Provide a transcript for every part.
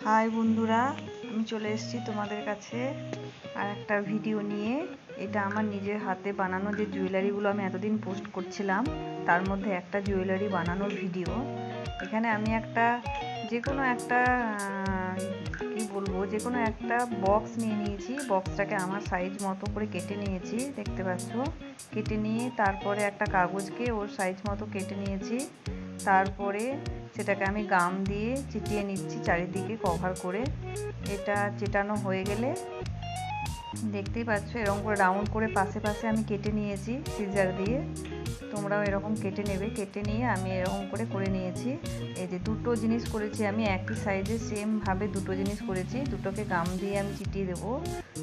High বন্ধুরা, আমি চলে এসেছি তোমাদের কাছে আর একটা ভিডিও নিয়ে। এটা আমার নিজের হাতে বানানো যে জুয়েলারিগুলো আমি এতদিন পোস্ট করছিলাম তার মধ্যে একটা জুয়েলারি বানানোর ভিডিও। এখানে আমি যে কোনো একটা বক্স নিয়ে নিয়েছি। বক্সটাকে আমার সাইজ মতো করে কেটে নিয়েছি, দেখতে পাচ্ছ। কেটে নিয়ে তারপরে একটা কাগজকে ওর সাইজ মতো কেটে নিয়েছি। তারপরে সেটাকে আমি গাম দিয়ে চিটিয়ে নিচ্ছি চারিদিকে কভার করে। এটা চেটানো হয়ে গেলে দেখতেই পাচ্ছ এরকম করে রাউন্ড করে পাশে পাশে আমি কেটে নিয়েছি সিজার দিয়ে। তোমরাও এরকম কেটে নেবে। কেটে নিয়ে আমি এরকম করে নিয়েছি। এই যে দুটো জিনিস করেছি আমি একই সাইজে, সেমভাবে দুটো জিনিস করেছি। দুটোকে গাম দিয়ে আমি চিটিয়ে দেবো,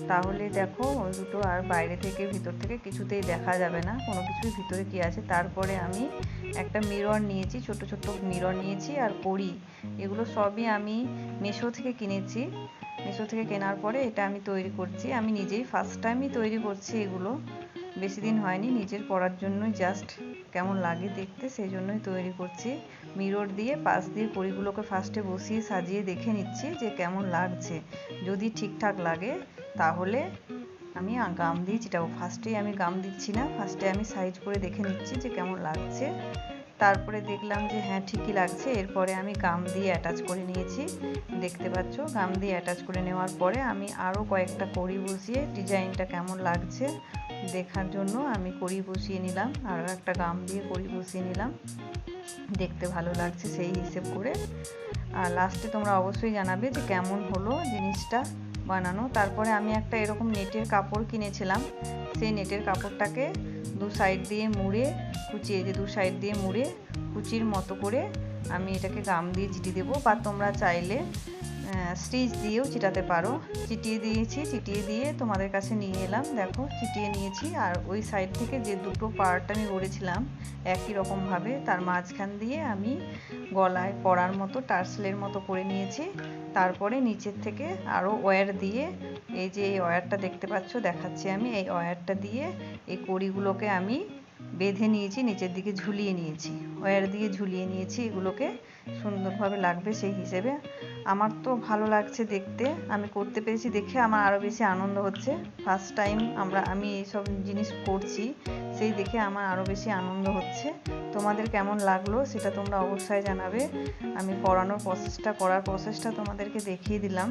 তাহলে দেখো ওই দুটো আর বাইরে থেকে ভিতর থেকে কিছুতেই দেখা যাবে না কোনো কিছুই ভিতরে কি আছে। তারপরে আমি একটা মিরর নিয়েছি, ছোট ছোট মিরর নিয়েছি আর কড়ি। এগুলো সবই আমি মিশো থেকে কিনেছি। মিশো থেকে কেনার পরে এটা আমি তৈরি করছি। আমি নিজেই ফার্স্ট টাইমই তৈরি করছি এগুলো, বেশি দিন হয়নি। নিজের পরার জন্যই, জাস্ট কেমন লাগে দেখতে সেই জন্যই তৈরি করছি। মিরর দিয়ে পাশ দিয়ে কড়িগুলোকে ফার্স্টে বসিয়ে সাজিয়ে দেখে নিচ্ছি যে কেমন লাগছে। যদি ঠিকঠাক লাগে তাহলে আমি গাম দিয়ে চিটাবো। ফার্স্টেই আমি গাম দিচ্ছি না, ফার্স্টে আমি সাইজ করে দেখে নিচ্ছি যে কেমন লাগছে। তারপরে দেখলাম যে হ্যাঁ ঠিকই লাগছে। এরপরে আমি গাম দিয়ে অ্যাটাচ করে নিয়েছি, দেখতে পাচ্ছ। গাম দিয়ে অ্যাটাচ করে নেওয়ার পরে আমি আরও কয়েকটা কড়ি বসিয়ে ডিজাইনটা কেমন লাগছে দেখার জন্য আমি কড়ি বসিয়ে নিলাম। আর একটা গাম দিয়ে কড়ি বসিয়ে নিলাম, দেখতে ভালো লাগছে সেই হিসেব করে। আর লাস্টে তোমরা অবশ্যই জানাবে যে কেমন হলো জিনিসটা বানানো। তারপরে আমি একটা এরকম নেটের কাপড় কিনেছিলাম। সেই নেটের কাপড়টাকে দু সাইড দিয়ে মুড়ে কুচিয়ে, দু সাইড দিয়ে মুড়ে কুচির মতো করে আমি এটাকে গাম দিয়ে চিটিয়ে দেবো, বা তোমরা চাইলে স্টিচ দিয়েও চিটাতে পারো। চিটিয়ে দিয়েছি, চিটিয়ে দিয়ে তোমাদের কাছে নিয়ে এলাম। দেখো চিটিয়ে নিয়েছি। আর ওই সাইড থেকে যে দুটো পার্ট আমি গড়েছিলাম একই রকমভাবে, তার মাঝখান দিয়ে আমি গলায় পরার মতো টার্সেলের মতো করে নিয়েছি। তারপরে নিচের থেকে আরও ওয়্যার দিয়ে, এই যে এই ওয়্যারটা দেখতে পাচ্ছ দেখাচ্ছি আমি, এই ওয়্যারটা দিয়ে এই কড়িগুলোকে আমি বেঁধে নিয়েছি, নিচের দিকে ঝুলিয়ে নিয়েছি, ওয়্যার দিয়ে ঝুলিয়ে নিয়েছি। এগুলোকে সুন্দরভাবে লাগবে সেই হিসেবে। আমার তো ভালো লাগছে দেখতে, আমি করতে পেরেছি দেখে আমার আরও বেশি আনন্দ হচ্ছে। ফার্স্ট টাইম আমি এইসব জিনিস করছি, সেই দেখে আমার আরও বেশি আনন্দ হচ্ছে। তোমাদের কেমন লাগলো সেটা তোমরা অবশ্যই জানাবে। আমি করার প্রসেসটা তোমাদেরকে দেখিয়ে দিলাম,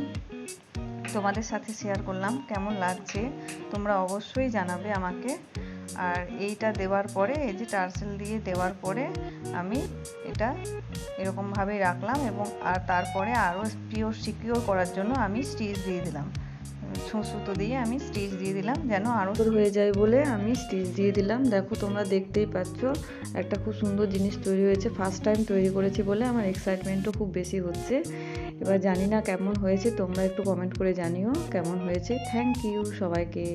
তোমাদের সাথে শেয়ার করলাম। কেমন লাগছে তোমরা অবশ্যই জানাবে আমাকে। আর এইটা দেওয়ার পরে, এই যে টার্সেল দিয়ে দেওয়ার পরে আমি এটা এরকমভাবেই রাখলাম। এবং আর তারপরে আরও সিকিউর করার জন্য আমি স্টিচ দিয়ে দিলাম, সুতো দিয়ে আমি স্টিচ দিয়ে দিলাম, যেন আরও হয়ে যায় বলে আমি স্টিচ দিয়ে দিলাম। দেখো তোমরা দেখতেই পাচ্ছ একটা খুব সুন্দর জিনিস তৈরি হয়েছে। ফার্স্ট টাইম তৈরি করেছি বলে আমার এক্সাইটমেন্টও খুব বেশি হচ্ছে। এবার জানি না কেমন হয়েছে, তোমরা একটু কমেন্ট করে জানিও কেমন হয়েছে। থ্যাংক ইউ সবাইকে।